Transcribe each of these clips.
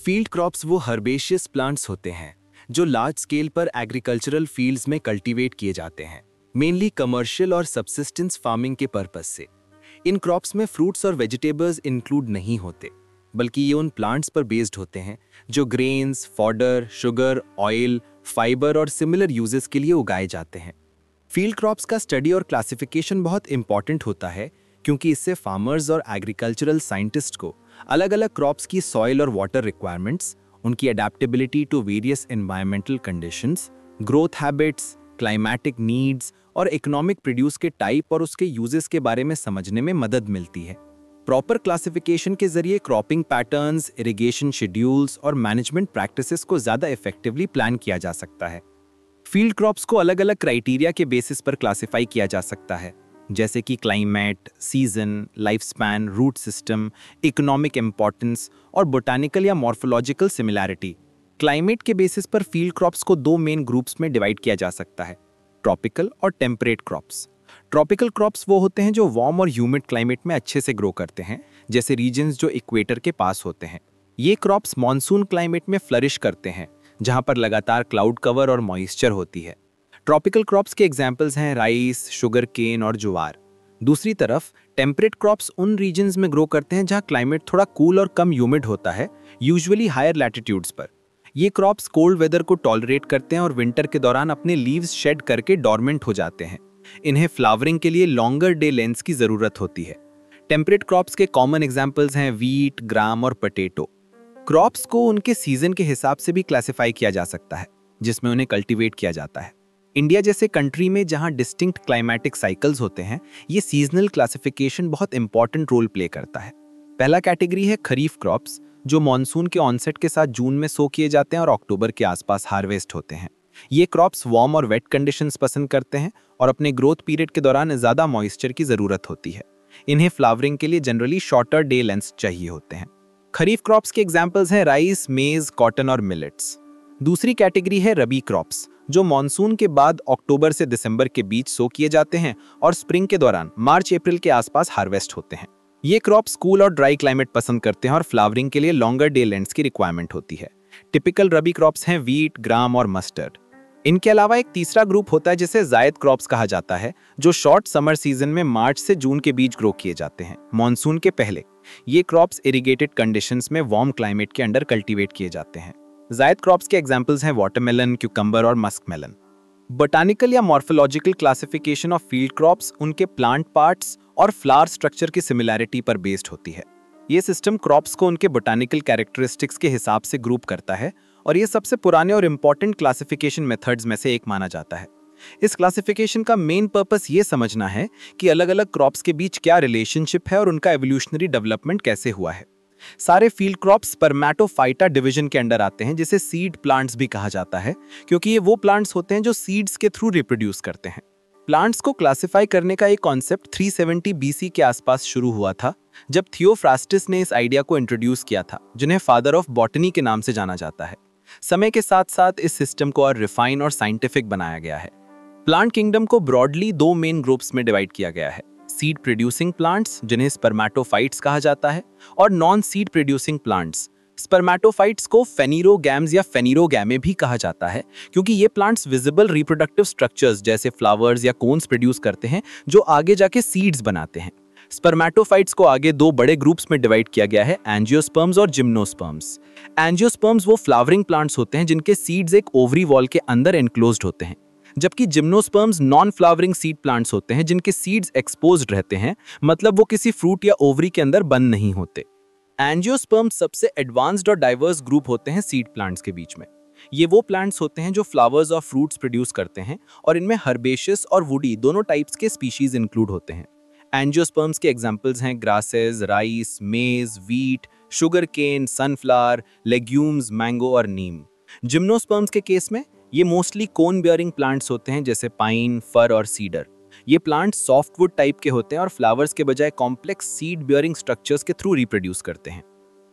Field crops वो herbaceous plants होते हैं जो लार्ज स्केल पर एग्रीकल्चरल फील्ड्स में कल्टीवेट किए जाते हैं, मेनली कमर्शियल और सब्सिस्टेंस फार्मिंग के पर्पस से। इन क्रॉप्स में फ्रूट्स और वेजिटेबल्स इंक्लूड नहीं होते, बल्कि ये उन प्लांट्स पर बेस्ड होते हैं जो grains, fodder, sugar, oil, fibre और सिमिलर यूजेस के लिए उगाए जाते हैं। फील्ड क्रॉप्स का स्टडी और क्लासिफिकेशन बहुत इंपॉर्टेंट होता है, क्योंकि इससे फार्मर्स और एग्रीकल्चरल साइंटिस्ट को अलग अलग क्रॉप्स की सॉइल और वाटर रिक्वायरमेंट्स, उनकी adaptability to various environmental conditions, growth habits, climatic needs और इकोनॉमिक प्रोड्यूस के टाइप और उसके यूजेस के बारे में समझने में मदद मिलती है। प्रॉपर क्लासिफिकेशन के जरिए क्रॉपिंग पैटर्न्स, इरिगेशन शेड्यूल्स और मैनेजमेंट प्रैक्टिसेस को ज़्यादा इफेक्टिवली प्लान किया जा सकता है। फील्ड क्रॉप्स को अलग अलग क्राइटेरिया के बेसिस पर क्लासिफाई किया जा सकता है, जैसे कि climate, season, life span, root system, economic importance और बोटानिकल या मॉर्फोलॉजिकल सिमिलैरिटी। क्लाइमेट के बेसिस पर फील्ड क्रॉप्स को दो मेन ग्रुप्स में डिवाइड किया जा सकता है, ट्रॉपिकल और टेम्परेट क्रॉप्स। ट्रॉपिकल क्रॉप्स वो होते हैं जो वार्म और ह्यूमिड क्लाइमेट में अच्छे से ग्रो करते हैं, जैसे रीजन्स जो इक्वेटर के पास होते हैं। ये क्रॉप्स मॉनसून क्लाइमेट में फ्लरिश करते हैं, जहां पर लगातार क्लाउड कवर और मॉइस्चर होती है। ट्रॉपिकल क्रॉप्स के एग्जाम्पल्स हैं राइस, शुगर केन और ज्वार। दूसरी तरफ टेम्परेट क्रॉप्स उन रीजन्स में ग्रो करते हैं जहां क्लाइमेट थोड़ा कूल और कम ह्यूमिड होता है, यूजुअली हायर लैटिट्यूड्स पर। ये क्रॉप्स कोल्ड वेदर को टॉलरेट करते हैं और विंटर के दौरान अपने लीव्स शेड करके डॉर्मेंट हो जाते हैं। इन्हें फ्लावरिंग के लिए लॉन्गर डे लेंथ्स की जरूरत होती है। टेम्परेट क्रॉप्स के कॉमन एग्जाम्पल्स हैं वीट, ग्राम और पोटैटो। क्रॉप्स को उनके सीजन के हिसाब से भी क्लासिफाई किया जा सकता है, जिसमें उन्हें कल्टीवेट किया जाता है। इंडिया जैसे कंट्री में जहां डिस्टिंक्ट क्लाइमेटिक साइकिल्स होते हैं, ये सीजनल क्लासिफिकेशन बहुत इंपॉर्टेंट रोल प्ले करता है। पहला कैटेगरी है खरीफ क्रॉप्स, जो मॉनसून के ऑनसेट के साथ जून में सो किए जाते हैं और अक्टूबर के आसपास हार्वेस्ट होते हैं। ये क्रॉप्स वार्म और वेट कंडीशंस पसंद करते हैं और अपने ग्रोथ पीरियड के दौरान ज़्यादा मॉइस्चर की ज़रूरत होती है। इन्हें फ्लावरिंग के लिए जनरली शॉर्टर डे लेंथ्स चाहिए होते हैं। खरीफ क्रॉप्स के एग्जाम्पल्स हैं राइस, मेज, कॉटन और मिलेट्स। दूसरी कैटेगरी है रबी क्रॉप्स, जो मॉनसून के बाद अक्टूबर से दिसंबर के बीच सो किए जाते हैं और स्प्रिंग के दौरान मार्च-अप्रैल के आसपास हार्वेस्ट होते हैं। ये क्रॉप्स कूल और ड्राई क्लाइमेट पसंद करते हैं और फ्लावरिंग के लिए लॉन्गर डे लेंथ्स की रिक्वायरमेंट होती है। टिपिकल रबी क्रॉप्स हैं वीट, ग्राम और मस्टर्ड। इनके अलावा एक तीसरा ग्रुप होता है जिसे जायद क्रॉप्स कहा जाता है, जो शॉर्ट समर सीजन में मार्च से जून के बीच ग्रो किए जाते हैं, मॉनसून के पहले। ये क्रॉप्स इरिगेटेड कंडीशंस में वार्म क्लाइमेट के अंडर कल्टीवेट किए जाते हैं। जायद क्रॉप्स के एग्जाम्पल्स हैं वाटरमेलन, क्यूकम्बर और मस्क मेलन। बोटानिकल या morphological classification of field crops उनके प्लांट पार्ट्स और फ्लावर स्ट्रक्चर की सिमिलैरिटी पर बेस्ड होती है। ये सिस्टम क्रॉप्स को उनके बोटानिकल कैरेक्टरिस्टिक्स के हिसाब से ग्रुप करता है और ये सबसे पुराने और इम्पॉर्टेंट क्लासिफिकेशन मेथड्स में से एक माना जाता है। इस क्लासिफिकेशन का मेन पर्पस ये समझना है कि अलग अलग क्रॉप्स के बीच क्या रिलेशनशिप है और उनका एवोल्यूशनरी डेवलपमेंट कैसे हुआ है। सारे फील्ड क्रॉप्स स्पर्मेटोफाइटा डिवीजन के अंडर आते हैं, जिसे सीड प्लांट्स भी कहा जाता है, क्योंकि ये वो प्लांट्स होते हैं जो सीड्स के थ्रू रिप्रोड्यूस करते हैं। प्लांट्स को क्लासिफाई करने का एक कॉन्सेप्ट 370 बीसी के आसपास शुरू हुआ था, जब थियोफ्रास्टिस ने इस आइडिया को इंट्रोड्यूस किया था, जिन्हें फादर ऑफ बॉटनी के नाम से जाना जाता है। समय के साथ साथ इस सिस्टम को और रिफाइन और साइंटिफिक बनाया गया है। प्लांट किंगडम को ब्रॉडली दो मेन ग्रुप्स में डिवाइड किया गया है, सीड प्रोड्यूसिंग प्लांट्स, जिन्हें स्पर्मेटोफाइट्स कहा जाता है, और non seed producing plants. Spermatophytes को फेनिरोगैम्स या फेनिरोगैमे भी कहा जाता है, क्योंकि ये प्लांट्स विजिबल रिप्रोडक्टिव स्ट्रक्चर्स जैसे फ्लावर्स या कोन्स प्रोड्यूस करते हैं, जो आगे जाके सीड्स बनाते हैं। स्पर्मेटोफाइट्स को आगे दो बड़े ग्रुप्स में डिवाइड किया गया है, एंजियोस्पर्म्स और जिम्नोस्पर्म्स। एंजियोस्पर्म्स वो फ्लावरिंग प्लांट्स होते हैं जिनके सीड्स एक ओवरी वॉल के अंदर एनक्लोज्ड होते हैं, जबकि gymnosperms non flowering seed plants होते हैं जिनके सीड्स एक्सपोज्ड रहते हैं, मतलब वो किसी फ्रूट या ओवरी के अंदर बंद नहीं होते। एंजियोस्पर्म्स सबसे एडवांस्ड और डाइवर्स ग्रुप होते हैं सीड प्लांट्स के बीच में। ये वो प्लांट्स होते हैं जो फ्लावर्स और फ्रूट्स प्रोड्यूस करते हैं, और इनमें हर्बेशियस और वुडी दोनों टाइप्स के स्पीशीज इंक्लूड होते हैं। एंजियोस्पर्म्स के एग्जाम्पल्स हैं grasses, rice, maize, wheat, sugar cane, sunflower, legumes, mango और नीम। जिम्नोस्पर्म्स के केस में ये मोस्टली कोन बियरिंग प्लांट्स होते हैं, जैसे पाइन, फर और सीडर। ये प्लांट्स सॉफ्टवुड टाइप के होते हैं और फ्लावर्स के बजाय कॉम्प्लेक्स सीड बियरिंग स्ट्रक्चर्स के थ्रू रिप्रोड्यूस करते हैं।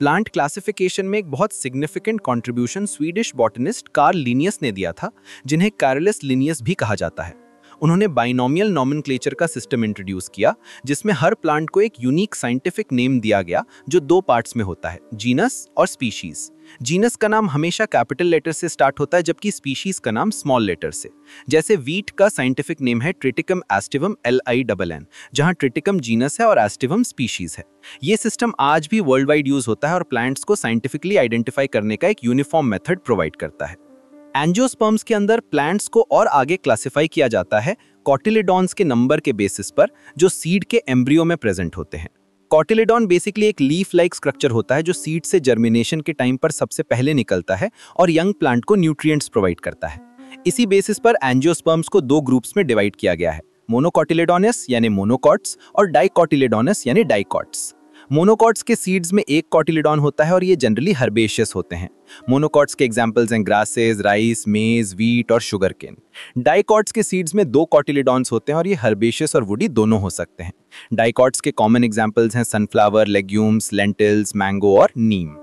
प्लांट क्लासिफिकेशन में एक बहुत significant contribution Swedish botanist Karl Linnaeus ने दिया था, जिन्हें कैरलस लिनियस भी कहा जाता है। उन्होंने बाइनोमियल नॉमेनक्लेचर का सिस्टम इंट्रोड्यूस किया, जिसमें हर प्लांट को एक यूनिक साइंटिफिक नेम दिया गया जो दो पार्ट्स में होता है, जीनस और स्पीशीज। जीनस का नाम हमेशा कैपिटल लेटर से स्टार्ट होता है, जबकि स्पीशीज का नाम स्मॉल लेटर से। जैसे वीट का साइंटिफिक नेम है ट्रिटिकम एस्टिवम LINN, जहां ट्रिटिकम जीनस है और एस्टिवम स्पीशीज है। ये सिस्टम आज भी वर्ल्ड वाइड यूज होता है और प्लांट्स को साइंटिफिकली आइडेंटिफाई करने का एक यूनिफॉर्म मेथड प्रोवाइड करता है। एंजियोस्पर्म्स के अंदर प्लांट्स को और आगे क्लासिफाई किया जाता है कॉटिलेडॉन्स के नंबर के बेसिस पर, जो सीड के एम्ब्रियो में प्रेजेंट होते हैं। कॉटिलेडॉन बेसिकली एक लीफ लाइक स्ट्रक्चर होता है जो सीड से जर्मिनेशन के टाइम पर सबसे पहले निकलता है और यंग प्लांट को न्यूट्रिएंट्स प्रोवाइड करता है। इसी बेसिस पर एंजियोस्पर्म्स को दो ग्रुप्स में डिवाइड किया गया है, मोनोकॉटिलेडोनस यानी मोनोकॉट्स और डाइकॉटिलेडोनस यानी डाइकॉट्स। मोनोकॉट्स के सीड्स में एक कॉटिलेडॉन होता है और ये जनरली हर्बेशियस होते हैं। मोनोकॉट्स के एग्जांपल्स हैं ग्रासेस, राइस, मेज, व्हीट और शुगर केन। डाइकॉट्स के सीड्स में दो कॉटिलेडॉन्स होते हैं और ये हर्बेशियस और वुडी दोनों हो सकते हैं। डाइकॉट्स के कॉमन एग्जांपल्स हैं सनफ्लावर, लेग्यूम्स, लेंटिल्स, मैंगो और नीम।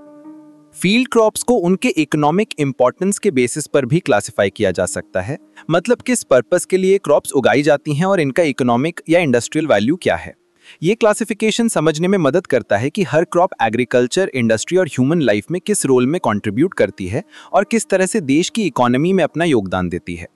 फील्ड क्रॉप्स को उनके इकोनॉमिक इंपॉर्टेंस के बेसिस पर भी क्लासिफाई किया जा सकता है, मतलब किस पर्पस के लिए क्रॉप्स उगाई जाती हैं और इनका इकोनॉमिक या इंडस्ट्रियल वैल्यू क्या है। ये क्लासिफिकेशन समझने में मदद करता है कि हर क्रॉप एग्रीकल्चर, इंडस्ट्री और ह्यूमन लाइफ में किस रोल में कंट्रीब्यूट करती है और किस तरह से देश की इकोनॉमी में अपना योगदान देती है।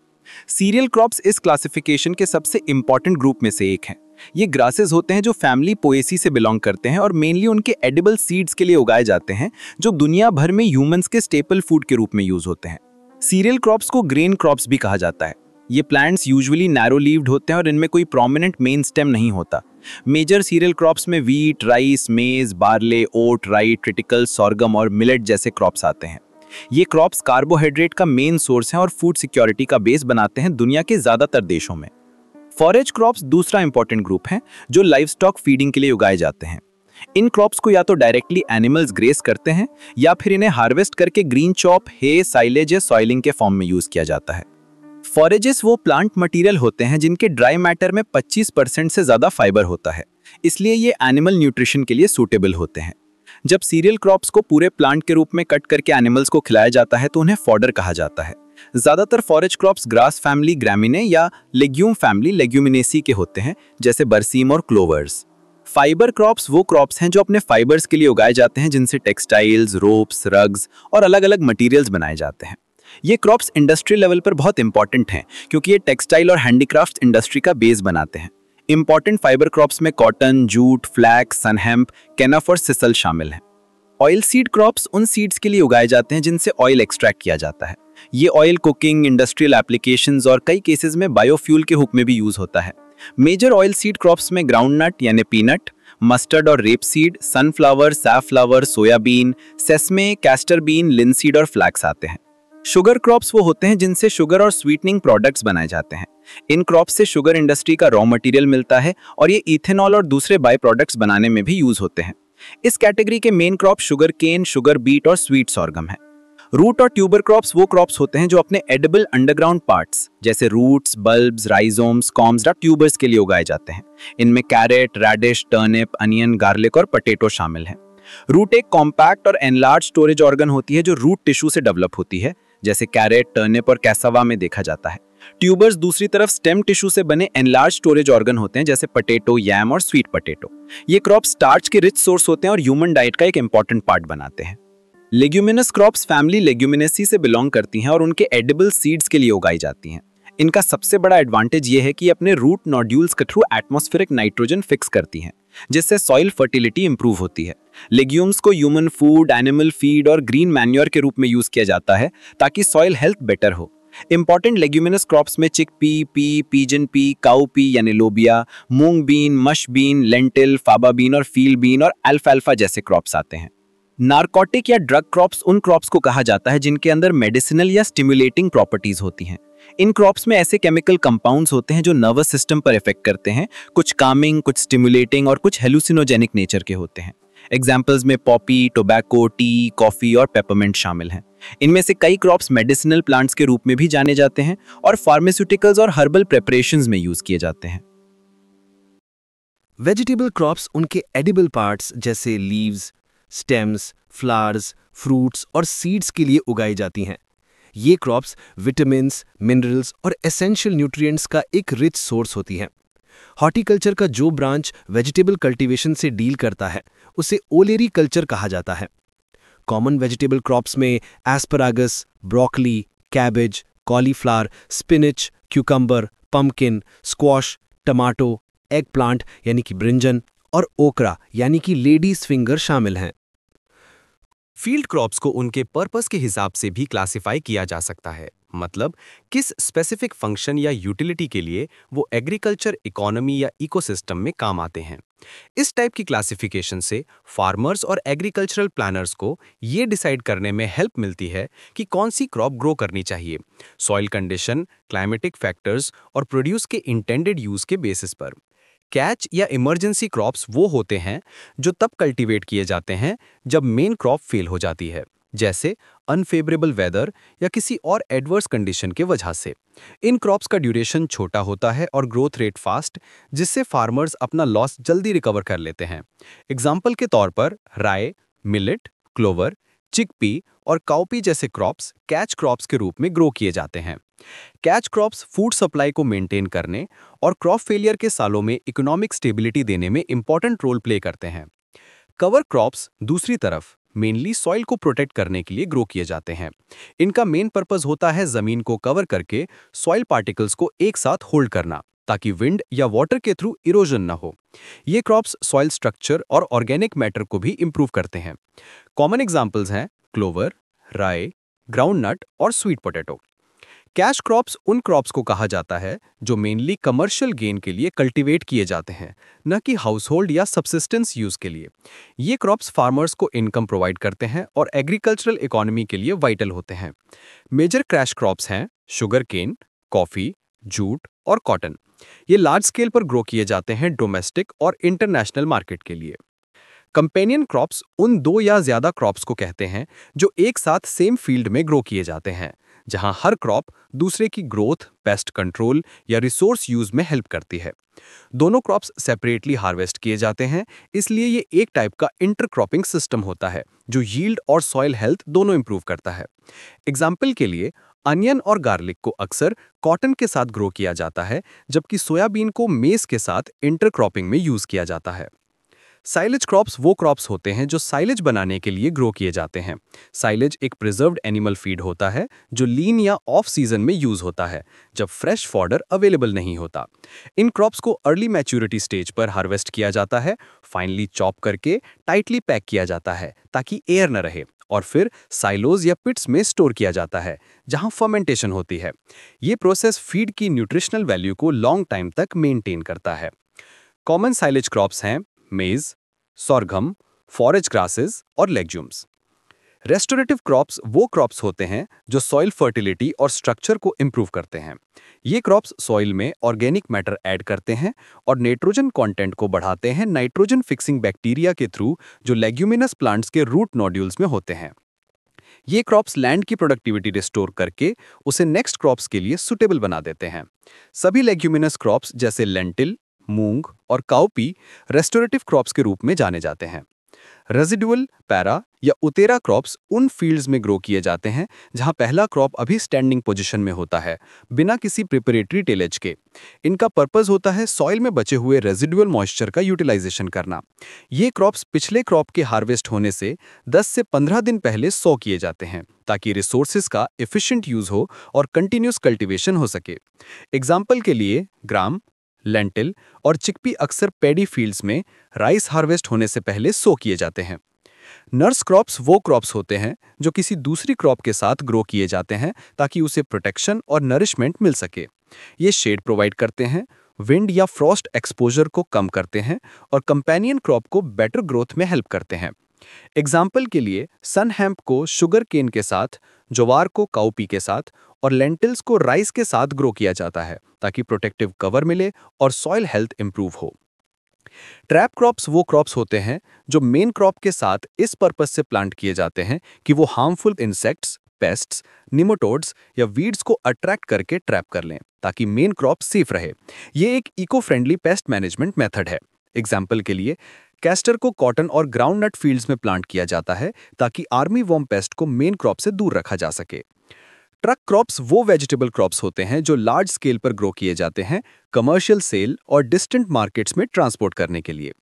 सीरियल क्रॉप्स इस क्लासिफिकेशन के सबसे इंपॉर्टेंट ग्रुप में से एक हैं। ये ग्रासेस होते हैं जो फैमिली पोएसी से बिलोंग करते हैं और मेनली उनके एडिबल सीड्स के लिए उगाए जाते हैं, जो दुनिया भर में ह्यूमंस के स्टेपल फूड के रूप में यूज होते हैं। सीरियल क्रॉप्स को ग्रेन क्रॉप्स भी कहा जाता है। ये प्लांट्स यूजुअली नैरो लीव्ड होते हैं और इनमें कोई प्रोमिनेंट मेन स्टेम नहीं होता। मेजर सीरियल क्रॉप्स में वीट, राइस, मेज, बार्ले, ओट, राई, ट्रिटिकल, सॉर्गम और मिलेट जैसे क्रॉप्स आते हैं। ये क्रॉप्स कार्बोहाइड्रेट का मेन सोर्स हैं और फूड सिक्योरिटी का बेस बनाते हैं दुनिया के ज्यादातर देशों में। फॉरेज क्रॉप्स दूसरा इंपॉर्टेंट ग्रुप है जो लाइव स्टॉक फीडिंग के लिए उगाए जाते हैं। इन क्रॉप्स को या तो डायरेक्टली एनिमल्स ग्रेस करते हैं या फिर इन्हें हार्वेस्ट करके ग्रीन चॉप, हे, साइलेज या सॉइलिंग के फॉर्म में यूज किया जाता है। फॉरेजेस वो प्लांट मटेरियल होते हैं जिनके ड्राई मैटर में 25% से ज्यादा फाइबर होता है, इसलिए ये एनिमल न्यूट्रिशन के लिए सूटेबल होते हैं। जब सीरियल क्रॉप्स को पूरे प्लांट के रूप में कट करके एनिमल्स को खिलाया जाता है तो उन्हें फॉडर कहा जाता है। ज्यादातर फॉरेज क्रॉप्स ग्रास फैमिली ग्रामिने या लेग्यूम फैमिली लेग्यूमिनेसी के होते हैं, जैसे बरसीम और क्लोवर्स। फाइबर क्रॉप्स वो क्रॉप्स हैं जो अपने फाइबर्स के लिए उगाए जाते हैं, जिनसे टेक्सटाइल्स, रोप्स, रग्स और अलग अलग मटेरियल्स बनाए जाते हैं। ये क्रॉप्स इंडस्ट्रियल लेवल पर बहुत इंपॉर्टेंट हैं क्योंकि ये टेक्सटाइल और हैंडीक्राफ्ट इंडस्ट्री का बेस बनाते हैं। इंपॉर्टेंट फाइबर क्रॉप्स में कॉटन, जूट, फ्लैक्स, सनहेम्प, केनफ और सिसल शामिल हैं। ऑयल सीड क्रॉप्स उन सीड्स के लिए उगाए जाते हैं जिनसे ऑयल एक्सट्रैक्ट किया जाता है। ये ऑयल कुकिंग, इंडस्ट्रियल एप्लीकेशंस और कई केसेस में बायोफ्यूल के रूप में भी यूज होता है। मेजर ऑयल सीड क्रॉप्स में ग्राउंडनट यानी पीनट, मस्टर्ड और rapeseed, sunflower, safflower, soybean, sesame, castor bean, linseed और फ्लैक्स आते हैं। शुगर क्रॉप्स वो होते हैं जिनसे शुगर और स्वीटनिंग प्रोडक्ट्स बनाए जाते हैं। इन क्रॉप्स से शुगर इंडस्ट्री का रॉ मटेरियल मिलता है और ये इथेनॉल और दूसरे बाय प्रोडक्ट्स बनाने में भी यूज होते हैं। इस कैटेगरी के main crop sugar cane, sugar beet और स्वीट सॉर्गम है। रूट और ट्यूबर क्रॉप्स वो क्रॉप्स होते हैं जो अपने एडिबल अंडरग्राउंड पार्ट्स जैसे रूट्स, बल्ब्स, राइजोम्स, कॉम्स या ट्यूबर्स के लिए उगाए जाते हैं। इनमें carrot, radish, turnip, onion, garlic और पोटैटो शामिल हैं। रूट एक कॉम्पैक्ट और एनलार्ज स्टोरेज ऑर्गन होती है जो रूट टिश्यू से डेवलप होती है, जैसे कैरेट, टर्निप और कैसावा में देखा जाता है। ट्यूबर्स दूसरी तरफ स्टेम टिश्यू से बने एनलार्ज स्टोरेज ऑर्गन होते हैं, जैसे पोटैटो, यैम और स्वीट पोटैटो। ये क्रॉप स्टार्च के रिच सोर्स होते हैं और ह्यूमन डाइट का एक इंपॉर्टेंट पार्ट बनाते हैं। लेग्यूमिनस क्रॉप्स फैमिली लेग्यूमिनेसी से बिलोंग करती हैं और उनके एडिबल सीड्स के लिए उगाई जाती हैं। इनका सबसे बड़ा एडवांटेज ये है कि ये अपने रूट नोड्यूल्स के थ्रू एटमॉस्फेरिक नाइट्रोजन फिक्स करती हैं, जिससे सॉइल फर्टिलिटी इंप्रूव होती है। लेग्यूम्स को ह्यूमन फूड, एनिमल फीड और ग्रीन मैन्योर के रूप में यूज किया जाता है ताकि सॉइल हेल्थ बेटर हो। इंपॉर्टेंट लेग्यूमिनस क्रॉप्स में chickpea, pigeon P, cow P यानी लोबिया, मूंग बीन, मश बीन, लेंटिल, फाबा बीन और फील्ड बीन और अल्फाल्फा जैसे क्रॉप्स आते हैं। नार्कोटिक या ड्रग क्रॉप्स उन क्रॉप्स को कहा जाता है जिनके अंदर मेडिसिनल या स्टिमुलेटिंग प्रॉपर्टीज होती हैं। इन क्रॉप्स में ऐसे केमिकल कंपाउंड्स होते हैं जो नर्वस सिस्टम पर इफेक्ट करते हैं, कुछ कामिंग, कुछ स्टिमुलेटिंग और कुछ हेलुसिनोजेनिक नेचर के होते हैं। एग्जाम्पल्स में पॉपी, टोबैको, टी, कॉफी और पेपरमिंट शामिल हैं। इनमें से कई क्रॉप्स मेडिसिनल प्लांट्स के रूप में भी जाने जाते हैं और फार्मास्यूटिकल्स और हर्बल प्रिपरेशंस में यूज किए जाते हैं। वेजिटेबल क्रॉप्स उनके एडिबल पार्ट्स जैसे लीव्स, स्टेम्स, फ्लावर्स, फ्रूट्स और सीड्स के लिए उगाई जाती हैं। ये क्रॉप्स विटामिन्स, मिनरल्स और एसेंशियल न्यूट्रिएंट्स का एक रिच सोर्स होती हैं। हॉर्टिकल्चर का जो ब्रांच वेजिटेबल कल्टीवेशन से डील करता है उसे ओलेरी कल्चर कहा जाता है। कॉमन वेजिटेबल क्रॉप्स में asparagus, broccoli, cabbage, cauliflower, spinach, cucumber, pumpkin, squash, tomato, egg plant यानी कि ब्रिंजन और ओकरा यानी कि लेडीज फिंगर शामिल हैं। फील्ड क्रॉप्स को उनके पर्पस के हिसाब से भी क्लासिफाई किया जा सकता है, मतलब किस स्पेसिफिक फंक्शन या यूटिलिटी के लिए वो एग्रीकल्चर, इकोनॉमी या इकोसिस्टम में काम आते हैं। इस टाइप की क्लासिफिकेशन से फार्मर्स और एग्रीकल्चरल प्लानर्स को ये डिसाइड करने में हेल्प मिलती है कि कौन सी क्रॉप ग्रो करनी चाहिए, सॉइल कंडीशन, क्लाइमेटिक फैक्टर्स और प्रोड्यूस के इंटेंडेड यूज के बेसिस पर। कैच या इमरजेंसी क्रॉप्स वो होते हैं जो तब कल्टीवेट किए जाते हैं जब मेन क्रॉप फेल हो जाती है, जैसे अनफेवरेबल वेदर या किसी और एडवर्स कंडीशन के वजह से। इन क्रॉप्स का ड्यूरेशन छोटा होता है और ग्रोथ रेट फास्ट, जिससे फार्मर्स अपना लॉस जल्दी रिकवर कर लेते हैं। एग्जाम्पल के तौर पर राय, मिलेट, क्लोवर, चिकपी और काउपी जैसे क्रॉप्स कैच क्रॉप्स के रूप में ग्रो किए जाते हैं। कैच क्रॉप्स फूड सप्लाई को मेंटेन करने और क्रॉप फेलियर के सालों में इकोनॉमिक स्टेबिलिटी देने में इंपॉर्टेंट रोल प्ले करते हैं। कवर क्रॉप्स दूसरी तरफ मेनली सॉइल को प्रोटेक्ट करने के लिए ग्रो किए जाते हैं। इनका मेन पर्पस होता है जमीन को कवर करके सॉइल पार्टिकल्स को एक साथ होल्ड करना, ताकि विंड या वाटर के थ्रू इरोजन न हो। ये क्रॉप्स सॉइल स्ट्रक्चर और ऑर्गेनिक मैटर को भी इंप्रूव करते हैं। कॉमन एग्जांपल्स हैं क्लोवर, राय, ग्राउंडनट और स्वीट पोटैटो। कैश क्रॉप्स उन क्रॉप्स को कहा जाता है जो मेनली कमर्शियल गेन के लिए कल्टीवेट किए जाते हैं, न कि हाउसहोल्ड या सब्सिस्टेंस यूज के लिए। ये क्रॉप्स फार्मर्स को इनकम प्रोवाइड करते हैं और एग्रीकल्चरल इकोनॉमी के लिए वाइटल होते हैं। मेजर कैश क्रॉप्स हैं शुगर केन, कॉफी, जूट और कॉटन। ये लार्ज स्केल पर ग्रो किए जाते हैं डोमेस्टिक और इंटरनेशनल मार्केट के लिए। कंपेनियन क्रॉप्स उन दो या ज्यादा क्रॉप्स को कहते हैं जो एक साथ सेम फील्ड में ग्रो किए जाते हैं, जहां हर क्रॉप दूसरे की ग्रोथ, पेस्ट कंट्रोल या रिसोर्स यूज में हेल्प करती है। दोनों क्रॉप्स सेपरेटली हार्वेस्ट किए जाते हैं, इसलिए ये एक टाइप का इंटरक्रॉपिंग सिस्टम होता है जो यील्ड और सॉइल हेल्थ दोनों इंप्रूव करता है। एग्जाम्पल के लिए अनियन और गार्लिक को अक्सर कॉटन के साथ ग्रो किया जाता है, जबकि सोयाबीन को मेज के साथ इंटरक्रॉपिंग में यूज किया जाता है। साइलेज क्रॉप्स वो क्रॉप्स होते हैं जो साइलेज बनाने के लिए ग्रो किए जाते हैं। साइलेज एक प्रिजर्व्ड एनिमल फीड होता है जो लीन या ऑफ सीजन में यूज होता है, जब फ्रेश फॉडर अवेलेबल नहीं होता। इन क्रॉप्स को अर्ली मैच्योरिटी स्टेज पर हार्वेस्ट किया जाता है, फाइनली चॉप करके टाइटली पैक किया जाता है ताकि एयर न रहे, और फिर साइलोज या पिट्स में स्टोर किया जाता है जहां फर्मेंटेशन होती है। ये प्रोसेस फीड की न्यूट्रिशनल वैल्यू को लॉन्ग टाइम तक मेंटेन करता है। कॉमन साइलेज क्रॉप्स हैं मेज, सोरघम, फॉरेज ग्रासेस और लेग्यूम्स। रेस्टोरेटिव क्रॉप्स वो क्रॉप्स होते हैं जो सॉइल फर्टिलिटी और स्ट्रक्चर को इंप्रूव करते हैं। ये क्रॉप्स सॉइल में ऑर्गेनिक मैटर ऐड करते हैं और नाइट्रोजन कंटेंट को बढ़ाते हैं नाइट्रोजन फिक्सिंग बैक्टीरिया के थ्रू, जो लेग्यूमिनस प्लांट्स के रूट नोड्यूल्स में होते हैं। ये क्रॉप्स लैंड की प्रोडक्टिविटी रिस्टोर करके उसे नेक्स्ट क्रॉप्स के लिए सुटेबल बना देते हैं। सभी लेग्यूमिनस क्रॉप्स जैसे लेंटिल, मूंग और काउपी रेस्टोरेटिव क्रॉप्स के रूप में जाने जाते हैं। रेजिडुअल, पैरा या उतेरा क्रॉप्स उन फील्ड्स में ग्रो किए जाते हैं जहां पहला क्रॉप अभी स्टैंडिंग पोजीशन में होता है, बिना किसी प्रिपरेटरी टिलेज के। इनका पर्पस होता है सॉइल में बचे हुए रेजिडुअल मॉइस्चर का यूटिलाइजेशन करना। ये क्रॉप्स पिछले क्रॉप के हार्वेस्ट होने से 10 से 15 दिन पहले सो किए जाते हैं, ताकि रिसोर्सेज का एफिशिएंट यूज हो और कंटिन्यूस कल्टीवेशन हो सके। एग्जाम्पल के लिए ग्राम, लेंटिल और चिकपी अक्सर पैडी फील्ड्स में राइस हार्वेस्ट होने से पहले सो किए जाते हैं। नर्स क्रॉप्स वो क्रॉप्स होते हैं जो किसी दूसरी क्रॉप के साथ ग्रो किए जाते हैं ताकि उसे प्रोटेक्शन और नरिशमेंट मिल सके। ये शेड प्रोवाइड करते हैं, विंड या फ्रॉस्ट एक्सपोजर को कम करते हैं और कंपेनियन क्रॉप को बेटर ग्रोथ में हेल्प करते हैं। एग्जाम्पल के लिए सन हैम्प को शुगर केन के साथ, ज्वार को काउपी के साथ और लेंटिल्स को राइस के साथ ग्रो किया जाता है ताकि प्रोटेक्टिव कवर मिले और सॉइल हेल्थ इंप्रूव हो। ट्रैप क्रॉप्स वो क्रॉप्स होते हैं जो मेन क्रॉप के साथ इस पर्पस से प्लांट किए जाते हैं कि वो हार्मफुल इंसेक्ट्स, पेस्ट्स, निमोटोड्स या वीड्स को अट्रैक्ट करके ट्रैप कर लें ताकि मेन क्रॉप सेफ रहे। ये एक eco friendly pest management method है। एग्जाम्पल के लिए कैस्टर को कॉटन और ग्राउंडनट फील्ड्स में प्लांट किया जाता है ताकि आर्मी वॉर्म पेस्ट को मेन क्रॉप से दूर रखा जा सके। ट्रक क्रॉप्स वो वेजिटेबल क्रॉप्स होते हैं जो लार्ज स्केल पर ग्रो किए जाते हैं कमर्शियल सेल और डिस्टेंट मार्केट्स में ट्रांसपोर्ट करने के लिए।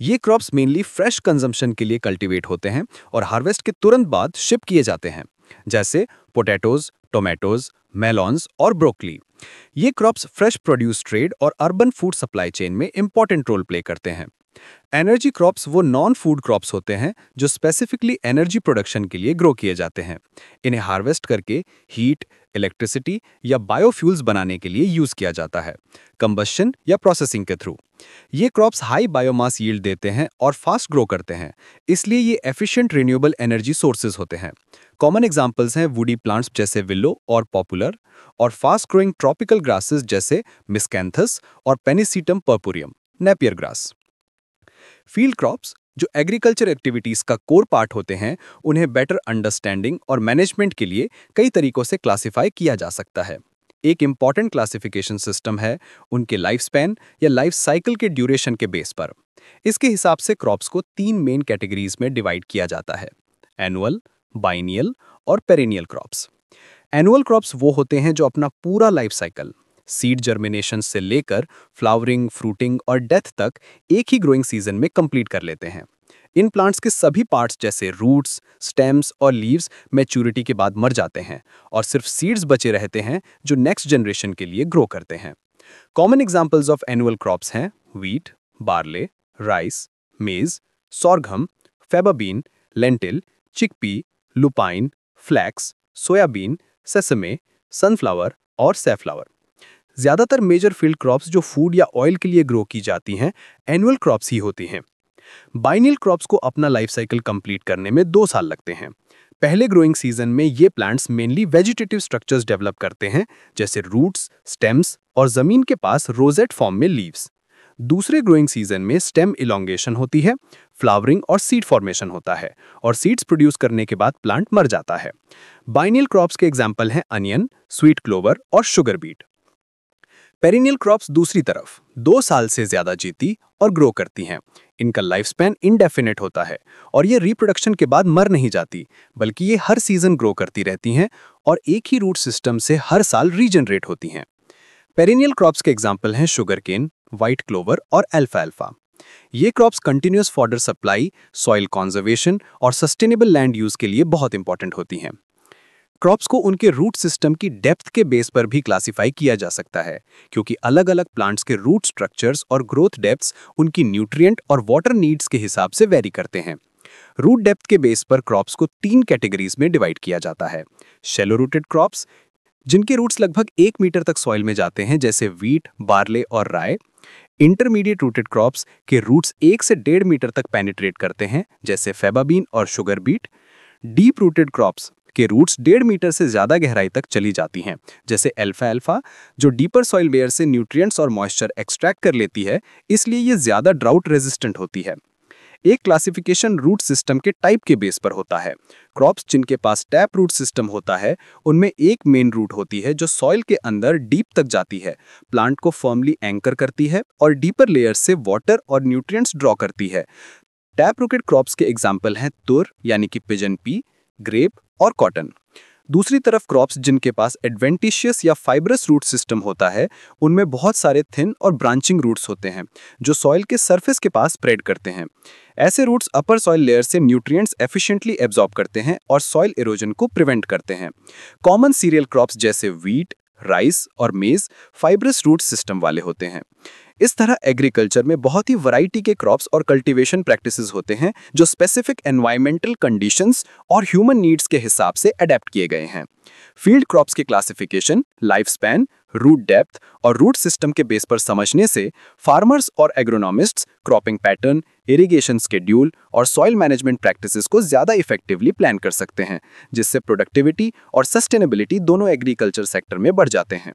ये क्रॉप्स मेनली फ्रेश कंजम्पशन के लिए कल्टीवेट होते हैं और हार्वेस्ट के तुरंत बाद शिप किए जाते हैं, जैसे पोटैटोज, टोमेटोज, मेलॉन्स और ब्रोकली। ये क्रॉप्स फ्रेश प्रोड्यूस ट्रेड और अर्बन फूड सप्लाई चेन में इंपॉर्टेंट रोल प्ले करते हैं। एनर्जी क्रॉप्स वो नॉन फूड क्रॉप्स होते हैं जो स्पेसिफिकली एनर्जी प्रोडक्शन के लिए ग्रो किए जाते हैं। इन्हें हार्वेस्ट करके हीट, इलेक्ट्रिसिटी या बायोफ्यूल्स बनाने के लिए यूज किया जाता है, कंबशन या प्रोसेसिंग के थ्रू। ये क्रॉप्स हाई बायोमास यील्ड देते हैं और फास्ट ग्रो करते हैं, इसलिए ये एफिशिएंट रिन्यूएबल एनर्जी सोर्सेज होते हैं। कॉमन एग्जांपल्स हैं वुडी प्लांट्स जैसे विलो और पॉपुलर, और फास्ट ग्रोइंग ट्रॉपिकल ग्रासेस जैसे मिस्कैंथस और पेनिसिटम पर्पुरियम, नेपियर ग्रास। फील्ड क्रॉप्स जो एग्रीकल्चर एक्टिविटीज का कोर पार्ट होते हैं, उन्हें बेटर अंडरस्टैंडिंग और मैनेजमेंट के लिए कई तरीकों से क्लासिफाई किया जा सकता है। एक इंपॉर्टेंट क्लासिफिकेशन सिस्टम है उनके लाइफ स्पैन या लाइफ साइकिल के ड्यूरेशन के बेस पर। इसके हिसाब से क्रॉप्स को 3 मेन कैटेगरीज में डिवाइड किया जाता है: एनुअल, बाइनियल और पेरिनियल क्रॉप्स। एनुअल क्रॉप्स वो होते हैं जो अपना पूरा लाइफ साइकिल सीड जर्मिनेशन से लेकर फ्लावरिंग, फ्रूटिंग और डेथ तक एक ही ग्रोइंग सीजन में कंप्लीट कर लेते हैं। इन प्लांट्स के सभी पार्ट्स जैसे रूट्स, स्टेम्स और लीव्स मैच्योरिटी के बाद मर जाते हैं और सिर्फ सीड्स बचे रहते हैं जो नेक्स्ट जनरेशन के लिए ग्रो करते हैं। Common examples of annual crops हैं wheat, barley, rice, maize, sorghum, faba bean, lentil, chickpea, lupine, flax, soybean, sesame, sunflower और सैफ्लावर। ज्यादातर मेजर फील्ड क्रॉप्स जो फूड या ऑयल के लिए ग्रो की जाती हैं, एनुअल क्रॉप्स ही होती हैं। बाइनियल क्रॉप्स को अपना लाइफ साइकिल कंप्लीट करने में 2 साल लगते हैं। पहले ग्रोइंग सीजन में ये plants mainly vegetative structures develop करते हैं, जैसे रूट्स, स्टेम्स और जमीन के पास रोजेट फॉर्म में लीव्स। दूसरे ग्रोइंग सीजन में स्टेम इलोंगेशन होती है, फ्लावरिंग और सीड फॉर्मेशन होता है और सीड्स प्रोड्यूस करने के बाद प्लांट मर जाता है। बाइनियल क्रॉप्स के एग्जाम्पल हैं अनियन, स्वीट क्लोवर और शुगर बीट। पेरिनियल क्रॉप्स दूसरी तरफ 2 साल से ज्यादा जीती और ग्रो करती हैं। इनका लाइफ स्पैन इंडेफिनिट होता है और ये रिप्रोडक्शन के बाद मर नहीं जाती, बल्कि ये हर सीजन ग्रो करती रहती हैं और एक ही रूट सिस्टम से हर साल रीजनरेट होती हैं। पेरिनियल क्रॉप्स के एग्जाम्पल हैं शुगर केन, व्हाइट क्लोवर और अल्फाल्फा। ये crops continuous fodder supply, soil conservation और सस्टेनेबल लैंड यूज के लिए बहुत इंपॉर्टेंट होती हैं। क्रॉप्स को उनके रूट सिस्टम की डेप्थ के बेस पर भी क्लासिफाई किया जा सकता है, क्योंकि अलग-अलग प्लांट्स के रूट स्ट्रक्चर्स और ग्रोथ डेप्थ्स उनकी न्यूट्रिएंट और वाटर नीड्स के हिसाब से वेरी करते हैं। रूट डेप्थ के बेस पर क्रॉप्स को 3 कैटेगरीज में डिवाइड किया जाता है: शैलो रूटेड क्रॉप्स, जिनके रूट्स लगभग 1 मीटर तक सॉइल में जाते हैं, जैसे व्हीट, बार्ले और राय। इंटरमीडिएट रूटेड क्रॉप्स के रूट्स 1 से 1.5 मीटर तक पेनिट्रेट करते हैं, जैसे फेबा बीन और sugar beet. Deep rooted crops के रूट्स 1.5 मीटर से ज्यादा गहराई तक चली जाती हैं, जैसे अल्फाल्फा, जो डीपर सॉइल लेयर से न्यूट्रिएंट्स और मॉइस्चर एक्सट्रैक्ट कर लेती है, इसलिए ये ज्यादा ड्राउट रेजिस्टेंट होती है। एक क्लासिफिकेशन रूट सिस्टम के टाइप के बेस पर होता है। क्रॉप्स जिनके पास टैप रूट सिस्टम होता है, उनमें एक मेन रूट होती है जो सॉइल के अंदर डीप तक जाती है, प्लांट को फर्मली एंकर करती है और डीपर लेयर से वाटर और न्यूट्रिएंट्स ड्रॉ करती है। टैप रूटेड क्रॉप्स के एग्जाम्पल हैं तुर यानी कि पिजन पी, ग्रेप और कॉटन। दूसरी तरफ क्रॉप्स जिनके पास एडवेंटिशियस या फाइब्रस रूट सिस्टम होता है, उनमें बहुत सारे थिन और ब्रांचिंग रूट्स होते हैं जो सॉइल के सरफेस के पास स्प्रेड करते हैं। ऐसे रूट्स अपर सॉइल लेयर से न्यूट्रिएंट्स एफिशिएंटली एब्जॉर्ब करते हैं और सॉइल इरोजन को प्रिवेंट करते हैं। कॉमन सीरियल क्रॉप्स जैसे व्हीट, राइस और मेज फाइब्रस रूट सिस्टम वाले होते हैं। इस तरह एग्रीकल्चर में बहुत ही वैरायटी के क्रॉप्स और कल्टीवेशन प्रैक्टिसेस होते हैं जो स्पेसिफिक एनवायरमेंटल कंडीशंस और ह्यूमन नीड्स के हिसाब से अडेप्ट किए गए हैं। फील्ड क्रॉप्स की classification, life span, root depth और रूट सिस्टम के बेस पर समझने से फार्मर्स और agronomists cropping pattern, irrigation schedule और सॉइल मैनेजमेंट प्रैक्टिसेस को ज्यादा इफेक्टिवली प्लान कर सकते हैं, जिससे प्रोडक्टिविटी और सस्टेनेबिलिटी दोनों एग्रीकल्चर सेक्टर में बढ़ जाते हैं।